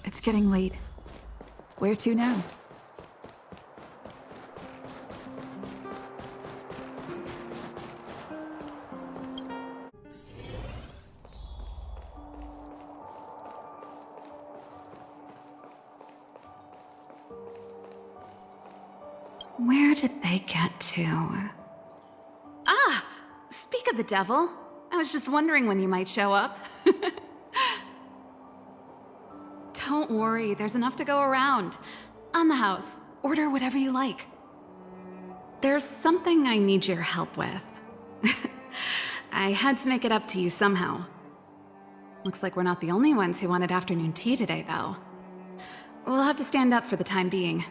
It's getting late. Where to now? Where did they get to? Ah! Speak of the devil. I was just wondering when you might show up. Don't worry, there's enough to go around. On the house, order whatever you like. There's something I need your help with. I had to make it up to you somehow. Looks like we're not the only ones who wanted afternoon tea today, though. We'll have to stand up for the time being.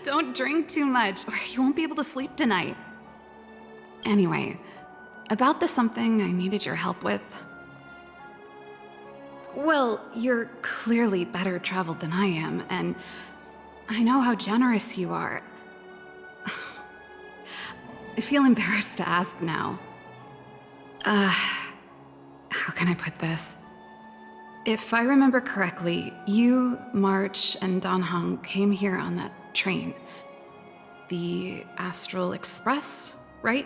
Don't drink too much, or you won't be able to sleep tonight. Anyway, about the something I needed your help with. Well, you're clearly better traveled than I am, and I know how generous you are. I feel embarrassed to ask now. How can I put this? If I remember correctly, you, March, and Don Hong came here on that train. The Astral Express, right?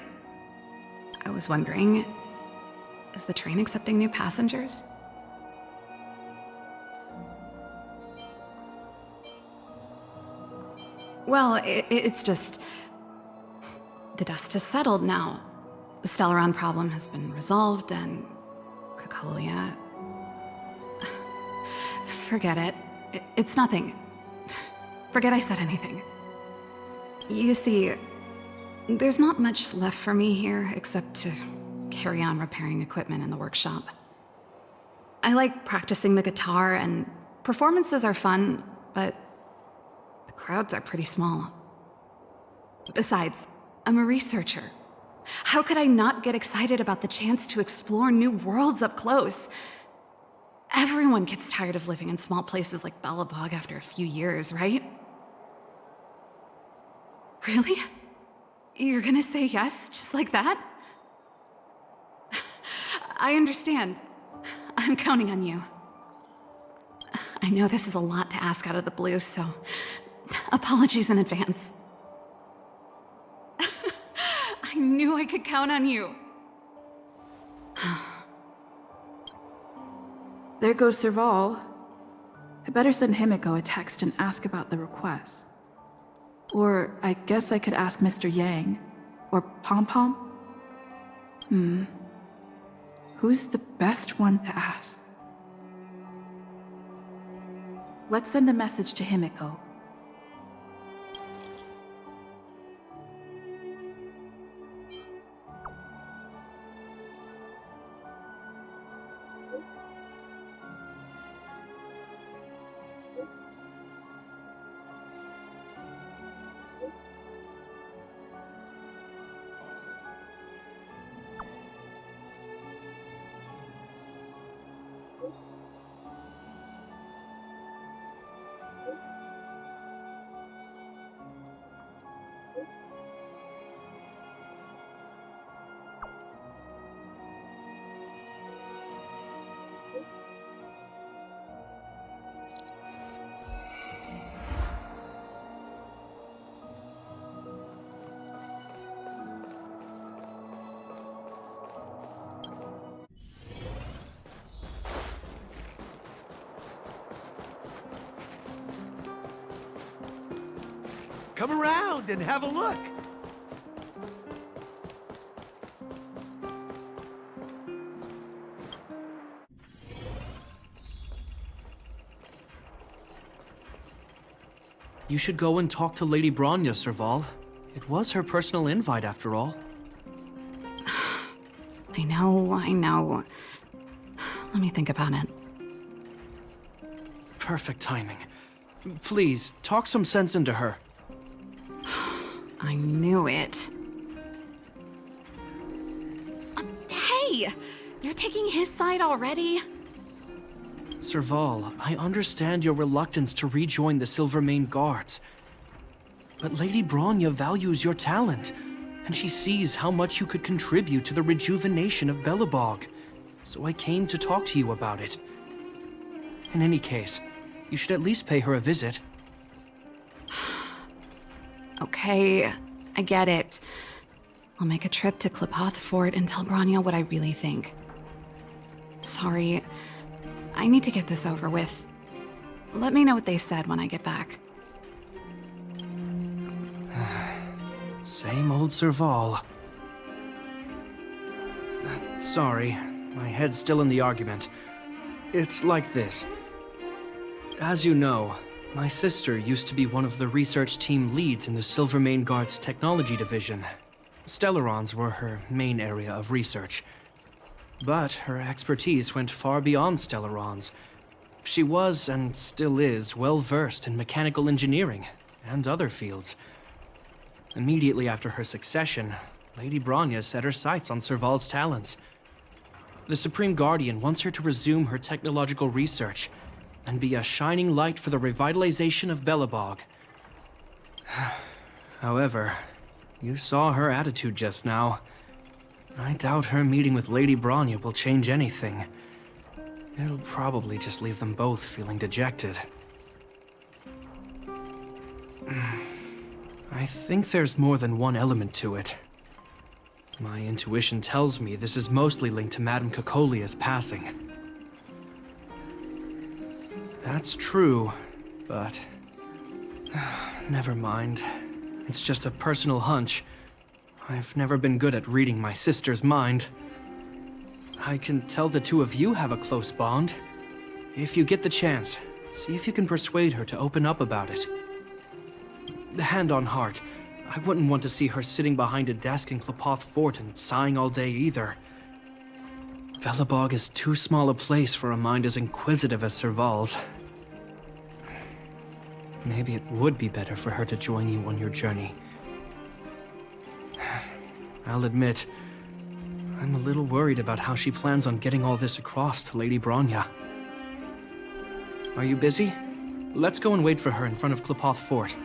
I was wondering, is the train accepting new passengers? Well, it's just... the dust has settled now. The Stellaron problem has been resolved, and Cocolia... Forget it. It's nothing. Forget I said anything. You see, there's not much left for me here except to carry on repairing equipment in the workshop. I like practicing the guitar, and performances are fun, but the crowds are pretty small. Besides, I'm a researcher. How could I not get excited about the chance to explore new worlds up close? Everyone gets tired of living in small places like Belobog after a few years, right? Really? You're gonna say yes, just like that? I understand. I'm counting on you. I know this is a lot to ask out of the blue, so apologies in advance. I knew I could count on you. There goes Serval. I better send Himiko a text and ask about the request. Or I guess I could ask Mr. Yang. Or Pom Pom? Who's the best one to ask? Let's send a message to Himiko. Come around and have a look. You should go and talk to Lady Bronya, Serval. It was her personal invite, after all. I know. Let me think about it. Perfect timing. Please, talk some sense into her. I knew it. Hey! You're taking his side already? Serval, I understand your reluctance to rejoin the Silvermane Guards. But Lady Bronya values your talent, and she sees how much you could contribute to the rejuvenation of Belobog. so I came to talk to you about it. In any case, you should at least pay her a visit. Okay, I get it. I'll make a trip to Klapoth Fort and tell Branya what I really think. Sorry, I need to get this over with. Let me know what they said when I get back. Same old Serval. Sorry, my head's still in the argument. It's like this. As you know, my sister used to be one of the research team leads in the Silvermane Guard's technology division. Stellarons were her main area of research. But her expertise went far beyond Stellarons. She was, and still is, well-versed in mechanical engineering and other fields. Immediately after her succession, Lady Branya set her sights on Serval's talents. The Supreme Guardian wants her to resume her technological research and be a shining light for the revitalization of Belobog. However, you saw her attitude just now. I doubt her meeting with Lady Branya will change anything. It'll probably just leave them both feeling dejected. I think there's more than one element to it. My intuition tells me this is mostly linked to Madame Cocolia's passing. That's true, but... never mind. It's just a personal hunch. I've never been good at reading my sister's mind. I can tell the two of you have a close bond. If you get the chance, see if you can persuade her to open up about it. Hand on heart, I wouldn't want to see her sitting behind a desk in Klapoth Fort and sighing all day either. Belobog is too small a place for a mind as inquisitive as Serval's. Maybe it would be better for her to join you on your journey. I'll admit, I'm a little worried about how she plans on getting all this across to Lady Branya. Are you busy? Let's go and wait for her in front of Klapoth Fort.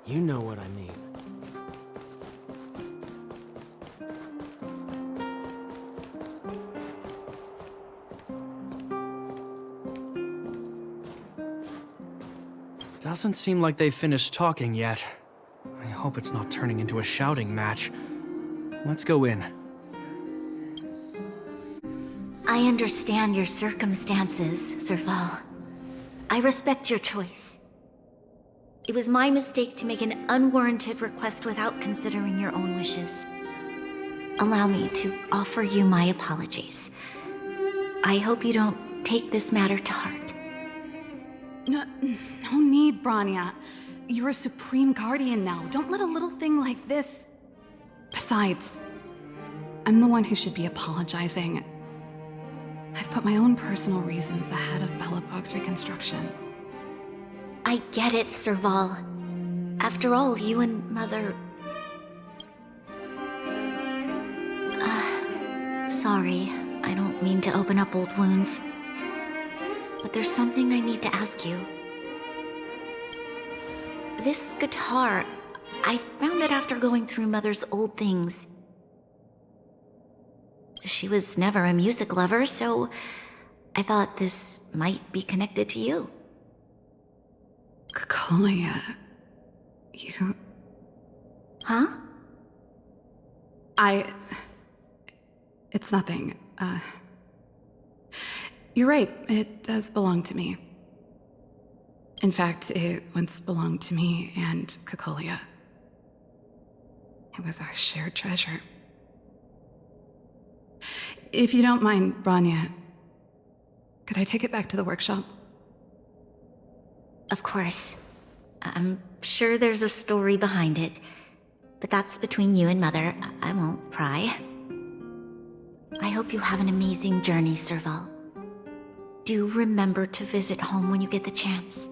You know what I mean. Doesn't seem like they've finished talking yet. I hope it's not turning into a shouting match. Let's go in. I understand your circumstances, Serval. I respect your choice. It was my mistake to make an unwarranted request without considering your own wishes. Allow me to offer you my apologies. I hope you don't take this matter to heart. No need, Branya. You're a Supreme Guardian now. Don't let a little thing like this... Besides, I'm the one who should be apologizing. I've put my own personal reasons ahead of Belobog's reconstruction. I get it, Serval. After all, you and Mother... sorry, I don't mean to open up old wounds. But there's something I need to ask you. This guitar, I found it after going through Mother's old things. She was never a music lover, so I thought this might be connected to you. Cocolia... you... Huh? It's nothing. You're right, it does belong to me. In fact, it once belonged to me and Cocolia. It was our shared treasure. If you don't mind, Branya, could I take it back to the workshop? Of course. I'm sure there's a story behind it, but that's between you and Mother. I won't pry. I hope you have an amazing journey, Serval. Do remember to visit home when you get the chance.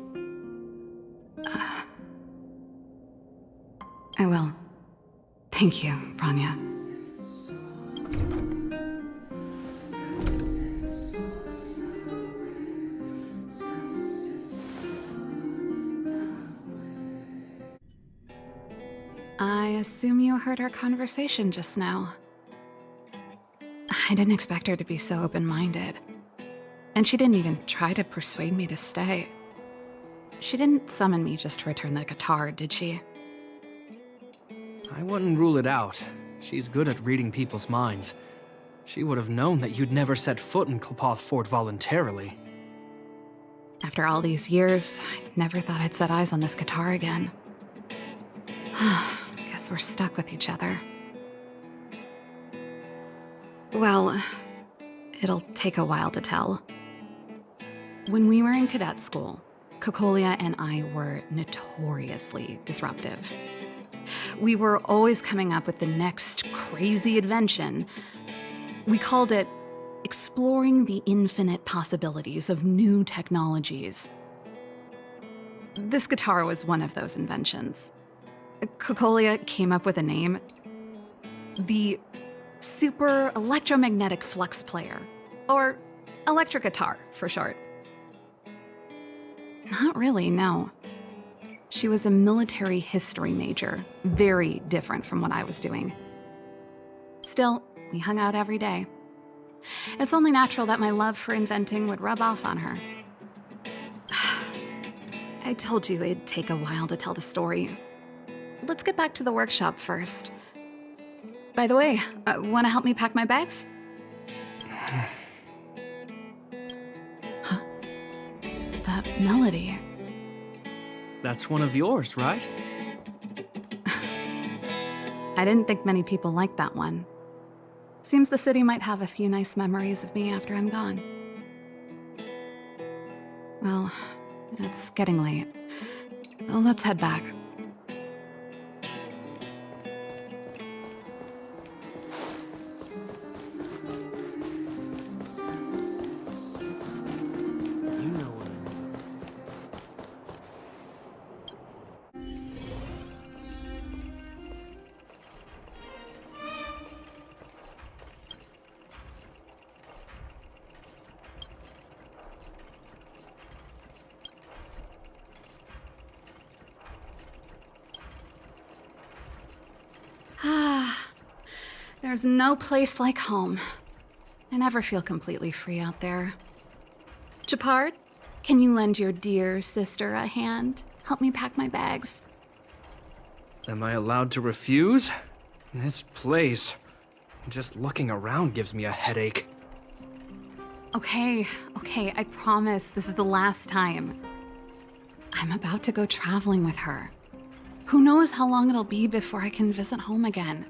I will. Thank you, Branya. assume you heard our conversation just now. I didn't expect her to be so open-minded. And she didn't even try to persuade me to stay. She didn't summon me just to return the guitar, did she? I wouldn't rule it out. She's good at reading people's minds. She would have known that you'd never set foot in Clopoth Fort voluntarily. After all these years, I never thought I'd set eyes on this guitar again. Guess we're stuck with each other. Well, it'll take a while to tell. When we were in cadet school, Cocolia and I were notoriously disruptive. We were always coming up with the next crazy invention. We called it exploring the infinite possibilities of new technologies. This guitar was one of those inventions. Cocolia came up with a name. The Super Electromagnetic Flux Player, or electric guitar for short. Not really, no. She was a military history major, very different from what I was doing. Still, we hung out every day. It's only natural that my love for inventing would rub off on her. I told you it'd take a while to tell the story. Let's get back to the workshop first. By the way, want to help me pack my bags? Huh? That melody. That's one of yours, right? I didn't think many people liked that one. Seems the city might have a few nice memories of me after I'm gone. Well, it's getting late. Let's head back. You know what I mean. There's no place like home. I never feel completely free out there. Japard, can you lend your dear sister a hand? Help me pack my bags. Am I allowed to refuse? This place... just looking around gives me a headache. Okay, I promise this is the last time. I'm about to go traveling with her. Who knows how long it'll be before I can visit home again.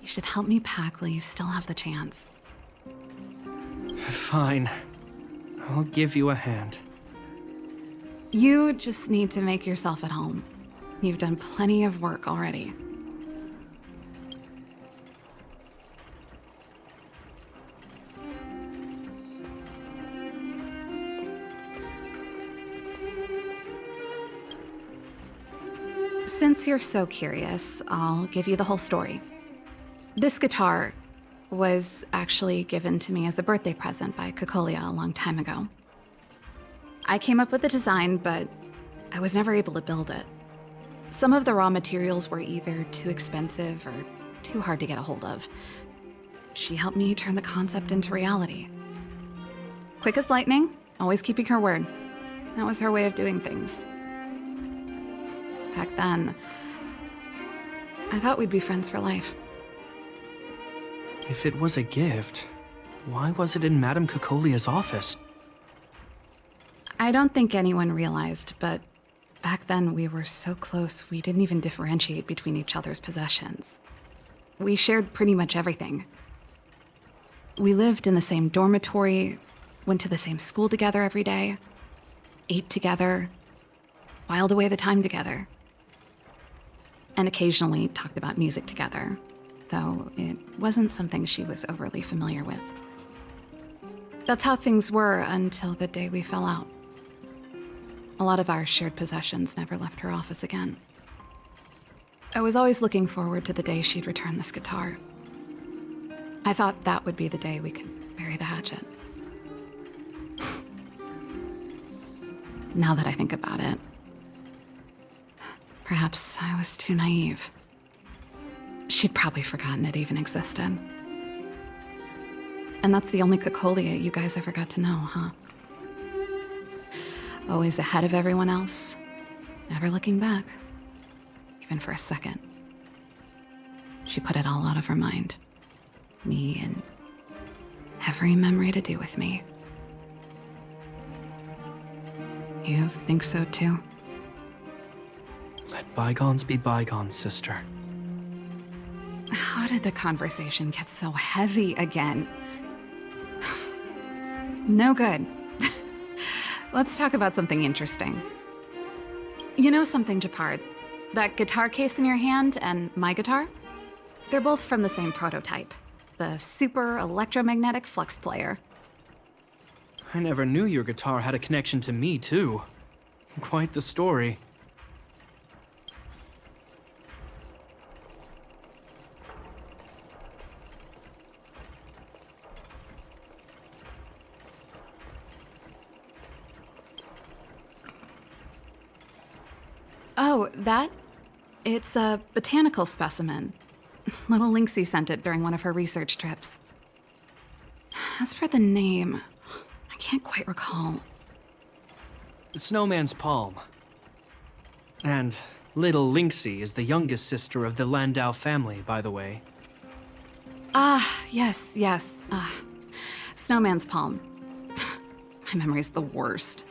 You should help me pack while you still have the chance. Fine. I'll give you a hand. You just need to make yourself at home. You've done plenty of work already. Since you're so curious, I'll give you the whole story. This guitar was actually given to me as a birthday present by Cocolia a long time ago. I came up with the design, but I was never able to build it. Some of the raw materials were either too expensive or too hard to get a hold of. She helped me turn the concept into reality. Quick as lightning, always keeping her word. That was her way of doing things. Back then, I thought we'd be friends for life. If it was a gift, why was it in Madame Cocolia's office? I don't think anyone realized, but back then we were so close we didn't even differentiate between each other's possessions. We shared pretty much everything. We lived in the same dormitory, went to the same school together every day, ate together, whiled away the time together, and occasionally talked about music together, though it wasn't something she was overly familiar with. That's how things were until the day we fell out. A lot of our shared possessions never left her office again. I was always looking forward to the day she'd return this guitar. I thought that would be the day we could bury the hatchet. Now that I think about it, perhaps I was too naive. She'd probably forgotten it even existed. And that's the only Cocolia you guys ever got to know, huh? Always ahead of everyone else, never looking back, even for a second. She put it all out of her mind. Me and every memory to do with me. You think so too? Let bygones be bygones, sister. How did the conversation get so heavy again? No good. Let's talk about something interesting. You know something, Japard? That guitar case in your hand and my guitar? They're both from the same prototype. The super electromagnetic flux player. I never knew your guitar had a connection to me, too. Quite the story. Oh, that? It's a botanical specimen. Little Lynxie sent it during one of her research trips. As for the name, I can't quite recall. Snowman's Palm. And little Lynxie is the youngest sister of the Landau family, by the way. Ah, yes. Snowman's Palm. My memory's the worst.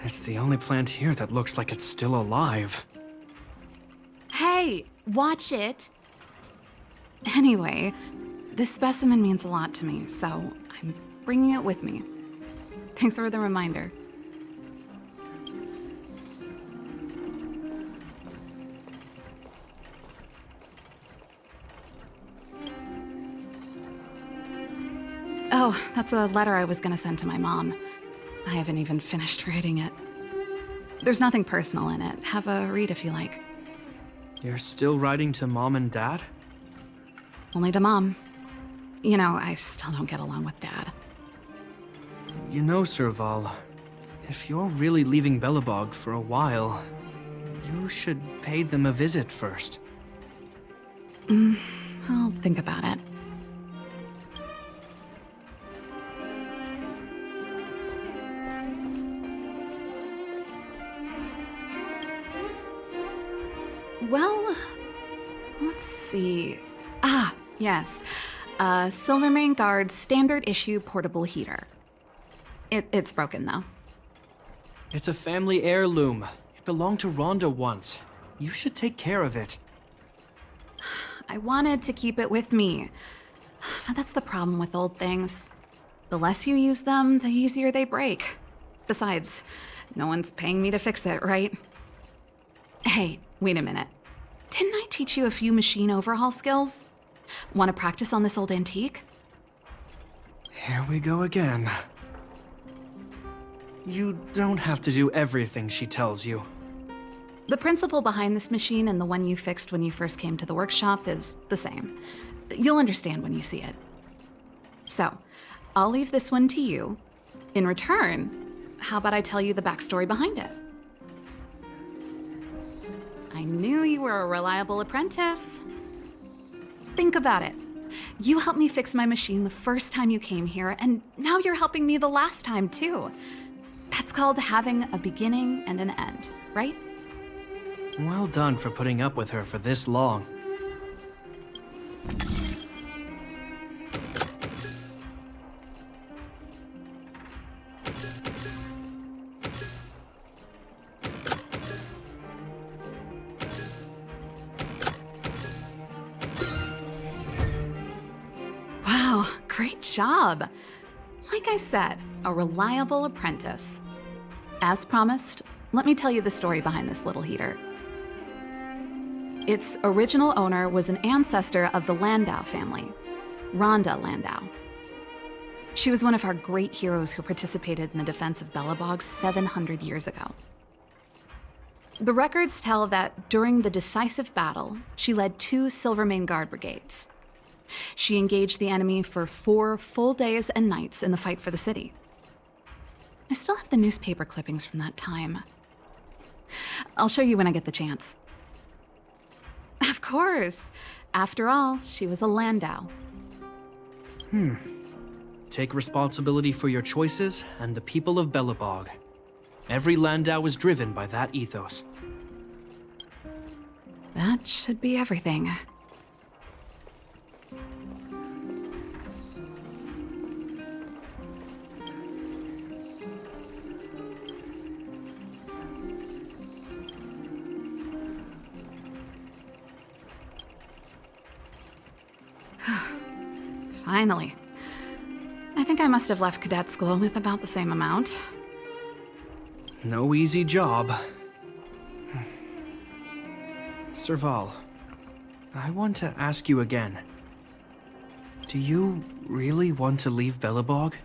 It's the only plant here that looks like it's still alive. Hey, watch it! Anyway, this specimen means a lot to me, so I'm bringing it with me. Thanks for the reminder. Oh, that's a letter I was gonna send to my mom. I haven't even finished writing it. There's nothing personal in it. Have a read if you like. You're still writing to Mom and Dad? Only to Mom. You know, I still don't get along with Dad. You know, Serval, if you're really leaving Belobog for a while, you should pay them a visit first. I'll think about it. Well, let's see. Ah, yes. Silvermane Guard's standard issue portable heater. It's broken, though. It's a family heirloom. It belonged to Rhonda once. You should take care of it. I wanted to keep it with me. But that's the problem with old things. The less you use them, the easier they break. Besides, no one's paying me to fix it, right? Hey, wait a minute. Didn't I teach you a few machine overhaul skills? Want to practice on this old antique? Here we go again. You don't have to do everything she tells you. The principle behind this machine and the one you fixed when you first came to the workshop is the same. You'll understand when you see it. So, I'll leave this one to you. In return, how about I tell you the backstory behind it? I knew you were a reliable apprentice. Think about it. You helped me fix my machine the first time you came here, and now you're helping me the last time, too. That's called having a beginning and an end, right? Well done for putting up with her for this long. Wow, great job. Like I said, a reliable apprentice. As promised, let me tell you the story behind this little heater. Its original owner was an ancestor of the Landau family, Rhonda Landau. She was one of our great heroes who participated in the defense of Belobog 700 years ago. The records tell that during the decisive battle, she led 2 Silvermane Guard brigades. She engaged the enemy for 4 full days and nights in the fight for the city. I still have the newspaper clippings from that time. I'll show you when I get the chance. Of course. After all, she was a Landau. Take responsibility for your choices and the people of Belobog. Every Landau is driven by that ethos. That should be everything. Finally. I think I must have left cadet school with about the same amount. No easy job. Serval, I want to ask you again. Do you really want to leave Belobog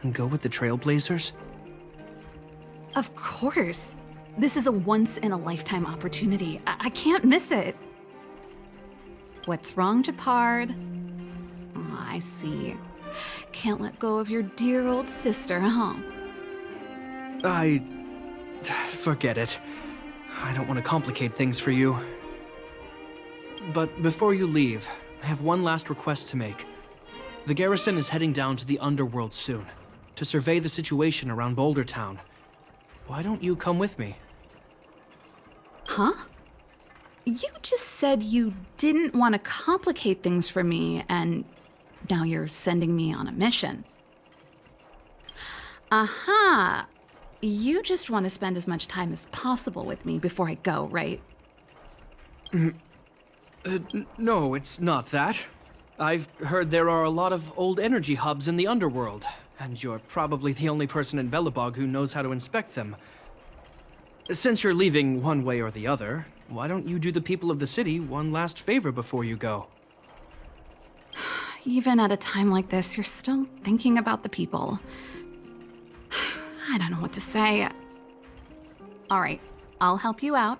and go with the Trailblazers? Of course. This is a once-in-a-lifetime opportunity. I can't miss it. What's wrong, Japard? Oh, I see. Can't let go of your dear old sister, huh? Forget it. I don't want to complicate things for you. But before you leave, I have one last request to make. The garrison is heading down to the underworld soon, to survey the situation around Boulder Town. Why don't you come with me? Huh? You just said you didn't want to complicate things for me, and now you're sending me on a mission. Aha! You just want to spend as much time as possible with me before I go, right? No, it's not that. I've heard there are a lot of old energy hubs in the underworld, and you're probably the only person in Belobog who knows how to inspect them. Since you're leaving one way or the other, why don't you do the people of the city one last favor before you go? Even at a time like this, you're still thinking about the people. I don't know what to say. All right, I'll help you out.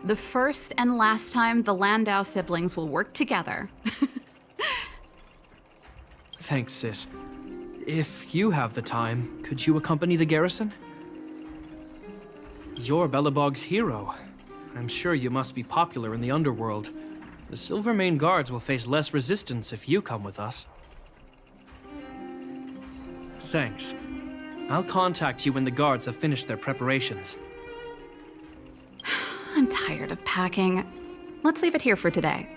The first and last time the Landau siblings will work together. Thanks, sis. If you have the time, could you accompany the garrison? You're Belobog's hero. I'm sure you must be popular in the underworld. The Silvermane Guards will face less resistance if you come with us. Thanks. I'll contact you when the guards have finished their preparations. I'm tired of packing. Let's leave it here for today.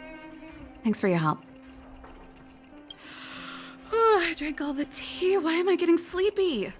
Thanks for your help. I drank all the tea. Why am I getting sleepy?